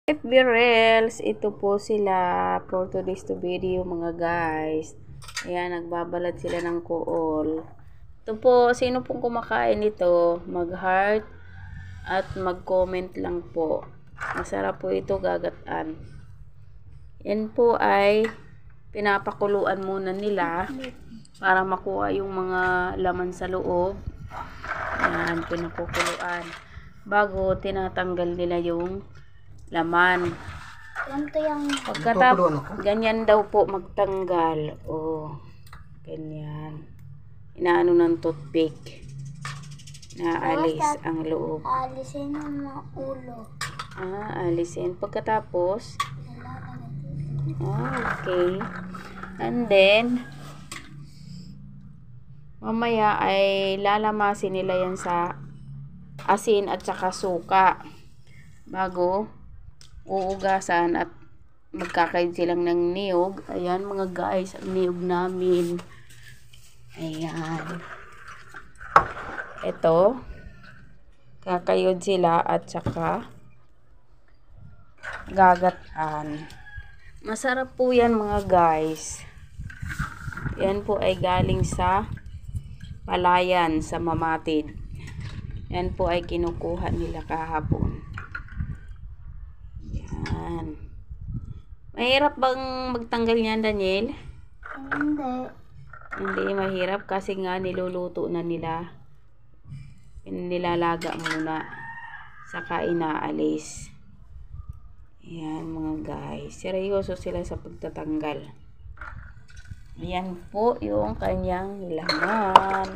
FB Reels, ito po sila for today's video mga guys. Ayan, nagbabalat sila ng kuol. Ito po, sino pong kumakain ito, mag-heart at mag-comment lang po. Masarap po ito gagataan. Yan po ay pinapakuluan muna nila para makuha yung mga laman sa loob. Ayan, pinapakuluan. Bago tinatanggal nila yung laman. Pagkatapos, ganyan daw po magtanggal. Oh, ganyan. Inaano ng toothpick. Naalis ang loob. Alisin ang mga ulo. Alisin. Pagkatapos, okay. And then, mamaya ay lalamasin nila yan sa asin at saka suka. Bago uugasan at magkakain silang ng niyog. Ayan mga guys, ang niyog namin. Ayan. Ito, kakayod sila at saka gagataan. Masarap po yan mga guys. Yan po ay galing sa palayan sa Mamatid. Yan po ay kinukuha nila kahapon. Yan. Mahirap bang magtanggal niyan, Daniel? Hindi. Hindi mahirap kasi nga niluluto na nila. Nilalaga muna. Saka inaalis. Ayan mga guys. Seryoso sila sa pagtatanggal. Ayan po yung kanyang laman.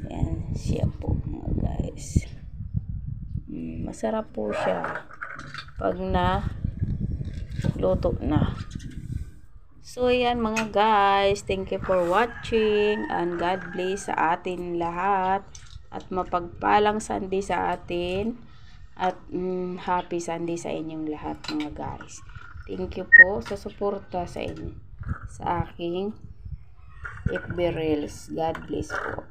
Ayan siya po mga guys. Masarap po siya pag na luto na. So ayan mga guys, thank you for watching and God bless sa atin lahat at mapagpalang Sunday sa atin at happy Sunday sa inyong lahat mga guys. Thank you po sa suporta sa inyo sa aking FB Reels. God bless po.